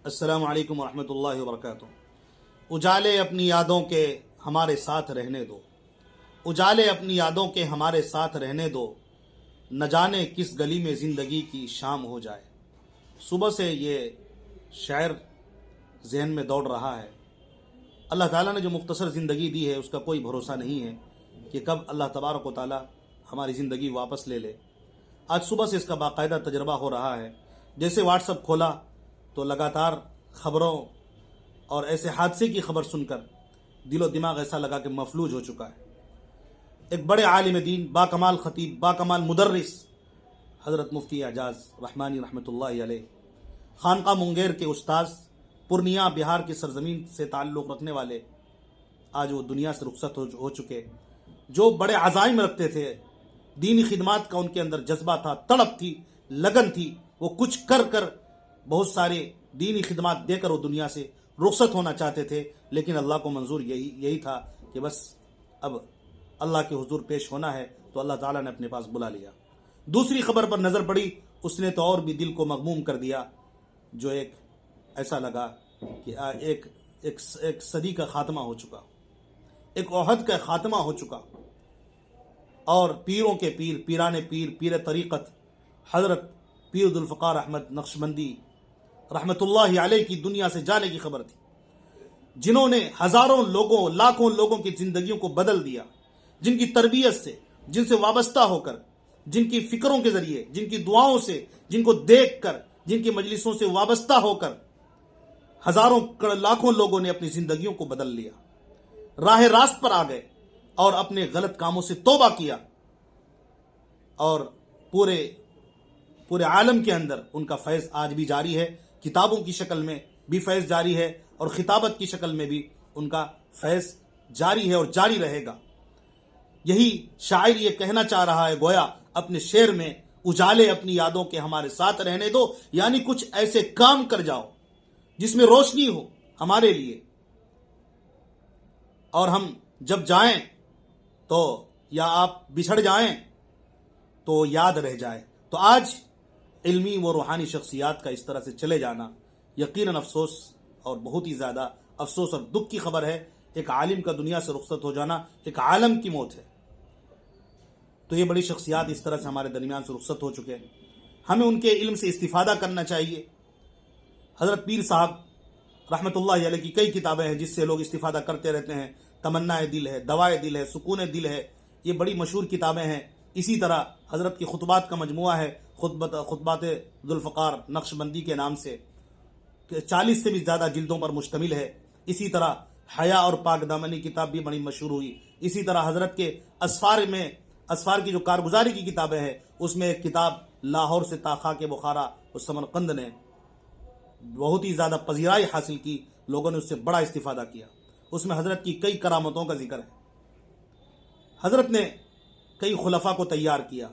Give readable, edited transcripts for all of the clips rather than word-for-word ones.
السلام علیکم ورحمۃ اللہ وبرکاتہ۔ اجالے اپنی یادوں کے ہمارے ساتھ رہنے دو، اجالے اپنی یادوں کے ہمارے ساتھ رہنے دو، نہ جانے کس گلی میں زندگی کی شام ہو جائے۔ صبح سے یہ شعر ذہن میں دوڑ رہا ہے۔ اللہ تعالیٰ نے جو مختصر زندگی دی ہے اس کا کوئی بھروسہ نہیں ہے کہ کب اللہ تبارک و تعالیٰ ہماری زندگی واپس لے لے۔ آج صبح سے اس کا باقاعدہ تجربہ ہو رہا ہے۔ جیسے واٹس ایپ کھولا تو لگاتار خبروں اور ایسے حادثے کی خبر سن کر دل و دماغ ایسا لگا کہ مفلوج ہو چکا ہے۔ ایک بڑے عالم دین، با کمال خطیب، با کمال مدرس حضرت مفتی اعجاز رحمانی رحمۃ اللہ علیہ، خانقاہ منگیر کے استاذ، پورنیہ بہار کی سرزمین سے تعلق رکھنے والے، آج وہ دنیا سے رخصت ہو چکے۔ جو بڑے عزائم رکھتے تھے، دینی خدمات کا ان کے اندر جذبہ تھا، تڑپ تھی، لگن تھی، وہ کچھ کر بہت سارے دینی خدمات دے کر وہ دنیا سے رخصت ہونا چاہتے تھے، لیکن اللہ کو منظور یہی تھا کہ بس اب اللہ کے حضور پیش ہونا ہے، تو اللہ تعالیٰ نے اپنے پاس بلا لیا۔ دوسری خبر پر نظر پڑی، اس نے تو اور بھی دل کو مغموم کر دیا، جو ایسا لگا کہ ایک صدی کا خاتمہ ہو چکا، ایک عہد کا خاتمہ ہو چکا، اور پیروں کے پیر، پیران پیر، پیر طریقت حضرت پیر عبدالفقار احمد نقشبندی رحمت اللہ علیہ کی دنیا سے جانے کی خبر تھی، جنہوں نے ہزاروں لوگوں، لاکھوں لوگوں کی زندگیوں کو بدل دیا، جن کی تربیت سے، جن سے وابستہ ہو کر، جن کی فکروں کے ذریعے، جن کی دعاؤں سے، جن کو دیکھ کر، جن کی مجلسوں سے وابستہ ہو کر ہزاروں لاکھوں لوگوں نے اپنی زندگیوں کو بدل لیا، راہ راست پر آ گئے اور اپنے غلط کاموں سے توبہ کیا، اور پورے عالم کے اندر ان کا فیض آج بھی جاری ہے۔ کتابوں کی شکل میں بھی فیض جاری ہے اور خطابت کی شکل میں بھی ان کا فیض جاری ہے اور جاری رہے گا۔ یہی شاعر یہ کہنا چاہ رہا ہے گویا اپنے شعر میں، اجالے اپنی یادوں کے ہمارے ساتھ رہنے دو، یعنی کچھ ایسے کام کر جاؤ جس میں روشنی ہو ہمارے لیے، اور ہم جب جائیں تو یا آپ بچھڑ جائیں تو یاد رہ جائے۔ تو آج علمی و روحانی شخصیات کا اس طرح سے چلے جانا یقیناً افسوس، اور بہت ہی زیادہ افسوس اور دکھ کی خبر ہے۔ ایک عالم کا دنیا سے رخصت ہو جانا ایک عالم کی موت ہے۔ تو یہ بڑی شخصیات اس طرح سے ہمارے درمیان سے رخصت ہو چکے ہیں، ہمیں ان کے علم سے استفادہ کرنا چاہیے۔ حضرت پیر صاحب رحمت اللہ علیہ کی کئی کتابیں ہیں جس سے لوگ استفادہ کرتے رہتے ہیں۔ تمنا دل ہے، دوائے دل ہے، سکون دل ہے، یہ بڑی مشہور کتابیں ہیں۔ اسی طرح حضرت کی خطبات کا مجموعہ ہے، خطبات عبدالفقار نقشبندی کے نام سے، 40 سے بھی زیادہ جلدوں پر مشتمل ہے۔ اسی طرح حیا اور پاک دامنی کتاب بھی بڑی مشہور ہوئی۔ اسی طرح حضرت کے اسفار کی جو کارگزاری کی کتابیں ہیں، اس میں ایک کتاب لاہور سے تا خاک بخارا اور سمرقند نے بہت ہی زیادہ پذیرائی حاصل کی، لوگوں نے اس سے بڑا استفادہ کیا۔ اس میں حضرت کی کئی کرامتوں کا ذکر ہے۔ حضرت نے کئی خلفاء کو تیار کیا،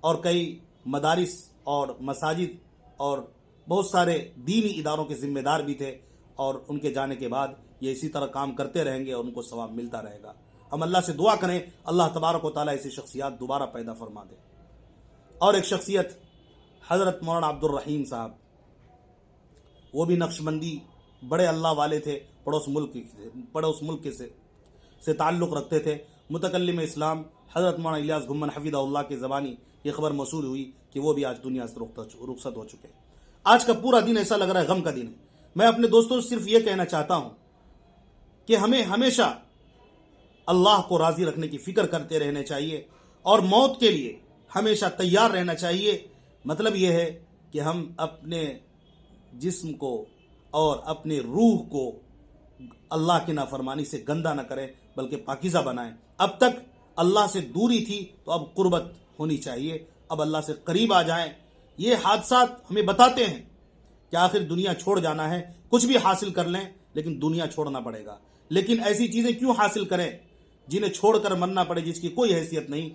اور کئی مدارس اور مساجد اور بہت سارے دینی اداروں کے ذمہ دار بھی تھے، اور ان کے جانے کے بعد یہ اسی طرح کام کرتے رہیں گے اور ان کو ثواب ملتا رہے گا۔ ہم اللہ سے دعا کریں اللہ تبارک و تعالیٰ ایسی شخصیات دوبارہ پیدا فرما دے۔ اور ایک شخصیت حضرت مولانا عبد الرحیم صاحب، وہ بھی نقشبندی بڑے اللہ والے تھے، پڑوس ملک سے تعلق رکھتے تھے۔ متکلم اسلام حضرت مولانا الیاس گھمن حفظہ اللہ کی زبانی یہ خبر موصول ہوئی کہ وہ بھی آج دنیا سے رخصت ہو چکے۔ آج کا پورا دن ایسا لگ رہا ہے غم کا دن ہے۔ میں اپنے دوستوں سے صرف یہ کہنا چاہتا ہوں کہ ہمیں ہمیشہ اللہ کو راضی رکھنے کی فکر کرتے رہنے چاہیے، اور موت کے لیے ہمیشہ تیار رہنا چاہیے۔ مطلب یہ ہے کہ ہم اپنے جسم کو اور اپنے روح کو اللہ کی نافرمانی سے گندا نہ کریں بلکہ پاکیزہ بنائیں۔ اب تک اللہ سے دوری تھی تو اب قربت ہونی چاہیے، اب اللہ سے قریب آ جائیں۔ یہ حادثات ہمیں بتاتے ہیں کہ آخر دنیا چھوڑ جانا ہے، کچھ بھی حاصل کر لیں لیکن دنیا چھوڑنا پڑے گا۔ لیکن ایسی چیزیں کیوں حاصل کریں جنہیں چھوڑ کر مرنا پڑے، جس کی کوئی حیثیت نہیں؟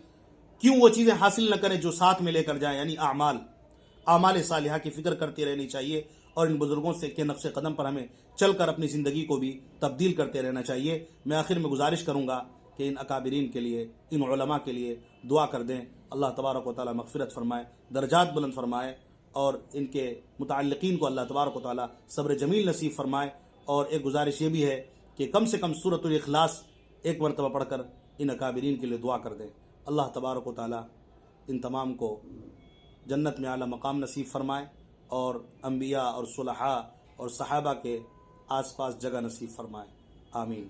کیوں وہ چیزیں حاصل نہ کریں جو ساتھ میں لے کر جائیں، یعنی اعمال صالحہ کی فکر کرتی رہنی چاہیے، اور ان بزرگوں سے کے نقش قدم پر ہمیں چل کر اپنی زندگی کو بھی تبدیل کرتے رہنا چاہیے۔ میں آخر میں گزارش کروں گا کہ ان اکابرین کے لیے، ان علماء کے لیے دعا کر دیں، اللہ تبارک و تعالی مغفرت فرمائے، درجات بلند فرمائے، اور ان کے متعلقین کو اللہ تبارک و تعالیٰ صبر جمیل نصیب فرمائے. اور ایک گزارش یہ بھی ہے کہ کم سے کم سورۃ الاخلاص ایک مرتبہ پڑھ کر ان اکابرین کے لیے دعا کر دیں. اللہ تبارک و تعالیٰ ان تمام کو جنت میں اعلیٰ مقام نصیب فرمائے اور انبیاء اور صلحاء اور صحابہ کے آس پاس جگہ نصیب فرمائے. آمین.